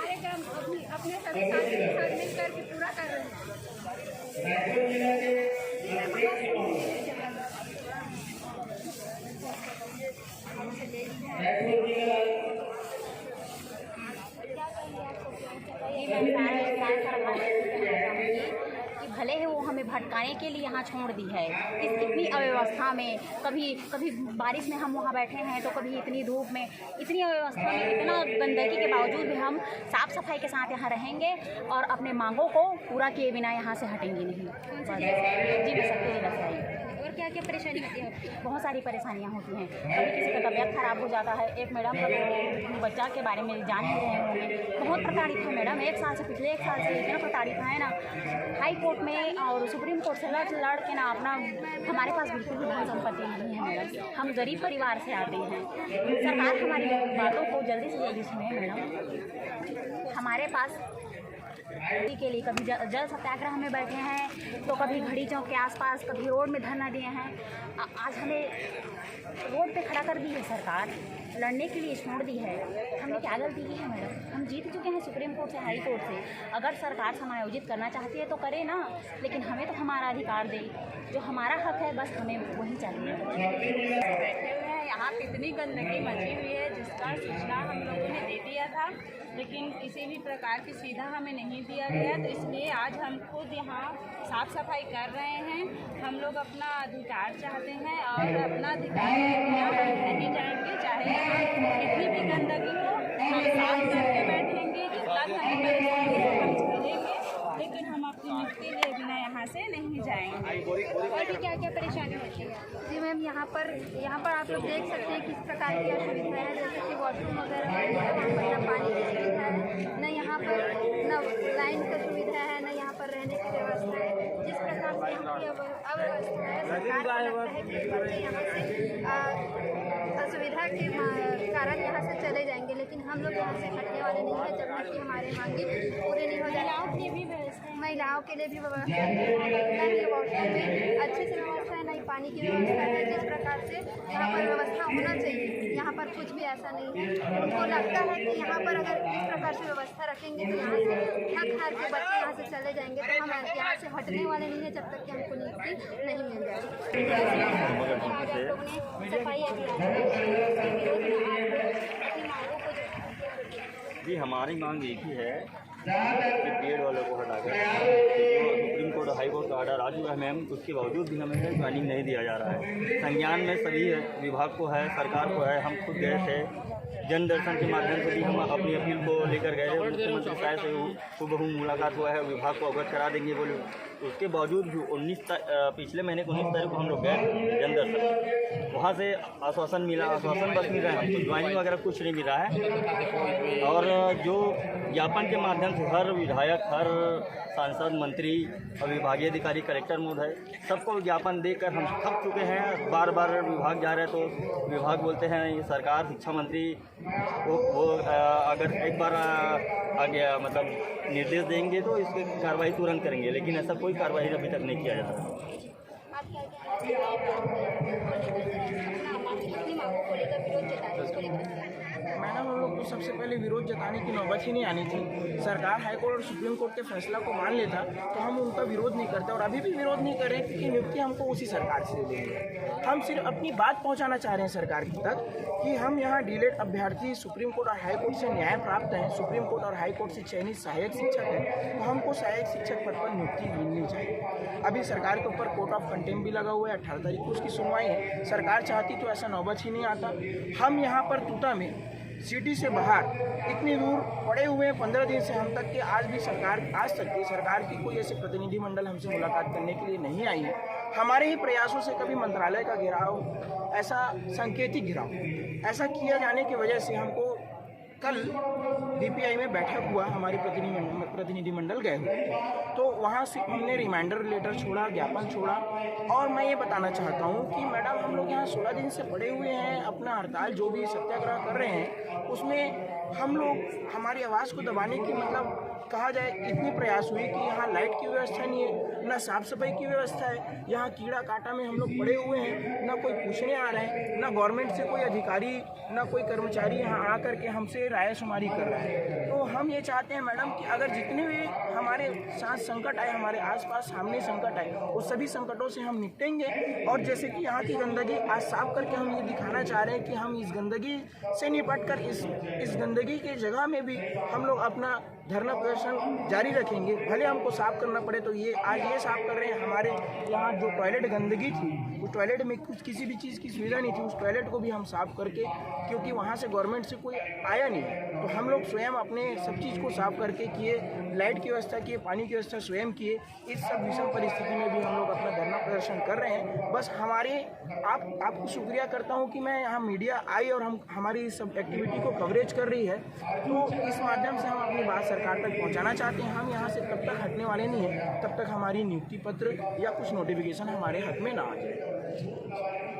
कार्यक्रम अपने सभी साथी के साथ मिलकर के पूरा कर रहे कि भले ही वो हमें भटकाने के लिए यहाँ छोड़ दी है। इतनी अव्यवस्था में, कभी बारिश में हम वहाँ बैठे हैं तो कभी इतनी धूप में, इतनी अव्यवस्था में, इतना गंदगी के बावजूद भी हम साफ़ सफाई के साथ यहाँ रहेंगे और अपने मांगों को पूरा किए बिना यहाँ से हटेंगे नहीं। जी मैं सबके लिए बताइए। और क्या क्या परेशानी होती है? बहुत सारी परेशानियाँ होती हैं। कभी किसी का तबीयत खराब हो जाता है। एक मैडम का बच्चा के बारे में जान ही रहे होंगे, बहुत प्रताड़ित है मैडम। पिछले एक साल से इतना प्रताड़ित है ना, हाई कोर्ट में और सुप्रीम कोर्ट से लड़ के ना अपना, हमारे पास बिल्कुल भी धन संपत्ति नहीं है मैडम। हम गरीब परिवार से आते हैं। सरकार हमारी बातों को जल्दी से जल्दी सुने मैडम। हमारे पास के लिए कभी जल सत्याग्रह में बैठे हैं, तो कभी घड़ी चौक के आसपास, कभी रोड में धरना दिए हैं। आज हमें रोड पे खड़ा कर दी है सरकार, लड़ने के लिए छोड़ दी है। हमने क्या गलती की है मैडम? हम जीत चुके हैं सुप्रीम कोर्ट से, हाई कोर्ट से। अगर सरकार समायोजित करना चाहती है तो करे ना, लेकिन हमें तो हमारा अधिकार दे, जो हमारा हक है बस हमें वही चाहिए। बैठे हुए हैं, यहाँ पे इतनी गंदगी मची हुई है जिसका सूचना हम लोगों ने दे दिया था, लेकिन किसी भी प्रकार की सीधा हमें नहीं दिया गया। तो इसलिए आज हम खुद यहाँ साफ सफाई कर रहे हैं। हम लोग अपना अधिकार चाहते हैं और अपना अधिकार यहाँ नहीं जाएंगे, चाहे कितनी भी गंदगी हो हम साफ करके बैठेंगे, जितना हमें परेशानी हो हम झेलेंगे, लेकिन हम अपनी मुक्ति लिए बिना यहाँ से नहीं जाएंगे। और भी क्या क्या परेशानी होती है? जी मैम, यहाँ पर आप लोग देख सकते हैं किस प्रकार की असुविधा है, जैसे कि वॉशरूम वगैरह है, यहाँ पर न पानी की सुविधा है, न यहाँ पर न लाइन की सुविधा है, न यहाँ पर रहने की व्यवस्था है। जिस प्रकार से यहाँ की अव्यवस्था है, सरकार को लगता है कि बच्चे यहाँ से असुविधा के कारण यहाँ से चले जाएंगे, लेकिन हम लोग यहाँ से हटने वाले नहीं हैं जब तक कि हमारे मांगे पूरे नहीं हो जाए। महिलाओं के लिए भी व्यवस्था है, न ही वॉशरूम में अच्छे से व्यवस्था है, न ही पानी की व्यवस्था है। जिस प्रकार से यहाँ पर व्यवस्था होना चाहिए, यहाँ पर कुछ भी ऐसा नहीं है। उनको लगता है कि यहाँ पर अगर इस प्रकार से व्यवस्था रखेंगे तो यहाँ से थक हार के बच्चे यहाँ से चले जाएंगे, तो हम यहाँ से हटने वाले नहीं हैं जब तक कि हमको नियुक्ति नहीं मिल जाए। आज आप लोगों ने सफाई जी, हमारी मांग एक ही है कि पेड़ वालों को हटाकर, सुप्रीम कोर्ट हाई कोर्ट का ऑर्डर आ चुका है मैम, उसके बावजूद भी हमें ज्वाइनिंग नहीं दिया जा रहा है। संज्ञान में सभी विभाग को है, सरकार को है। हम खुद गए थे, जन दर्शन के माध्यम से भी हम अपनी अपील को लेकर गए थे। मुख्यमंत्री साहब से सुबह मुलाकात हुआ है, विभाग को अवगत करा देंगे बोले। उसके बावजूद भी पिछले महीने को 19 तारीख को हम लोग गए जन दर्शन, वहाँ से आश्वासन मिला, आश्वासन बस मिल रहा है, हमको ज्वाइनिंग वगैरह कुछ नहीं मिल रहा है। और जो ज्ञापन के माध्यम से हर विधायक, हर सांसद, मंत्री और विभागीय अधिकारी, कलेक्टर महोदय सबको ज्ञापन देकर हम थक चुके हैं। बार बार विभाग जा रहे तो विभाग बोलते हैं ये सरकार, शिक्षा मंत्री वो अगर एक बार आगे मतलब निर्देश देंगे तो इसकी कार्रवाई तुरंत करेंगे, लेकिन ऐसा कोई कार्रवाई अभी तक नहीं किया जाता। मैडम, हम लोग को सबसे पहले विरोध जताने की नौबत ही नहीं आनी थी। सरकार हाईकोर्ट और सुप्रीम कोर्ट के फैसला को मान लेता तो हम उनका विरोध नहीं करते, और अभी भी विरोध नहीं कर रहे क्योंकि नियुक्ति हमको उसी सरकार से देंगे। हम सिर्फ अपनी बात पहुंचाना चाह रहे हैं सरकार की तक कि हम यहाँ डीलेट अभ्यर्थी सुप्रीम कोर्ट और हाई कोर्ट से न्याय प्राप्त हैं, सुप्रीम कोर्ट और हाई कोर्ट से चयनित सहायक शिक्षक हैं, तो हमको सहायक शिक्षक पद पर नियुक्ति मिलनी चाहिए। अभी सरकार के ऊपर कोर्ट ऑफ कंटेम्प्ट भी लगा हुआ है, 18 तारीख को उसकी सुनवाई है। सरकार चाहती तो ऐसा नौबत ही नहीं आता। हम यहाँ पर टूटा में सिटी से बाहर इतनी दूर पड़े हुए हैं 15 दिन से हम तक कि आज तक की सरकार की कोई ऐसे प्रतिनिधिमंडल हमसे मुलाकात करने के लिए नहीं आई है। हमारे ही प्रयासों से कभी मंत्रालय का घेराव, ऐसा सांकेतिक घेराव ऐसा किया जाने की वजह से हमको कल DPI में बैठक हुआ, हमारे प्रतिनिधिमंडल गए हुए थे, तो वहाँ से हमने रिमाइंडर लेटर छोड़ा, ज्ञापन छोड़ा। और मैं ये बताना चाहता हूँ कि मैडम हम लोग यहाँ 16 दिन से पड़े हुए हैं, अपना हड़ताल जो भी सत्याग्रह कर रहे हैं उसमें हम लोग हमारी आवाज़ को दबाने की मतलब कहा जाए इतनी प्रयास हुई कि यहाँ लाइट की व्यवस्था नहीं है, ना साफ़ सफाई की व्यवस्था है, यहाँ कीड़ा काटा में हम लोग पड़े हुए हैं, ना कोई पूछने आ रहे हैं, ना गवर्नमेंट से कोई अधिकारी ना कोई कर्मचारी यहाँ आकर के हमसे रायशुमारी कर रहा है। तो हम ये चाहते हैं मैडम कि अगर जितने भी हमारे साथ संकट आए, हमारे आसपास सामने संकट आए, वो सभी संकटों से हम निपटेंगे। और जैसे कि यहाँ की गंदगी आज साफ करके हम ये दिखाना चाह रहे हैं कि हम इस गंदगी से निपट कर इस गंदगी की जगह में भी हम लोग अपना धरना प्रदर्शन जारी रखेंगे, भले हमको साफ करना पड़े। तो ये आज ये साफ कर रहे हैं, हमारे यहाँ जो टॉयलेट गंदगी थी, उस टॉयलेट में कुछ किसी भी चीज़ की सुविधा नहीं थी, उस टॉयलेट को भी हम साफ करके, क्योंकि वहाँ से गवर्नमेंट से कोई आया नहीं, तो हम लोग स्वयं अपने सब चीज़ को साफ करके किए, लाइट की व्यवस्था किए, पानी की व्यवस्था स्वयं किए। इस सब विषम परिस्थिति में भी हम लोग अपना धरना प्रदर्शन कर रहे हैं। बस आपको शुक्रिया करता हूँ कि मैं यहाँ मीडिया आई और हमारी इस सब एक्टिविटी को कवरेज कर रही है, तो इस माध्यम से हम अपनी बात सरकार तक पहुँचाना चाहते हैं। हम यहाँ से तब तक हटने वाले नहीं हैं तब तक हमारी नियुक्ति पत्र या कुछ नोटिफिकेशन हमारे हाथ में ना आ जाए।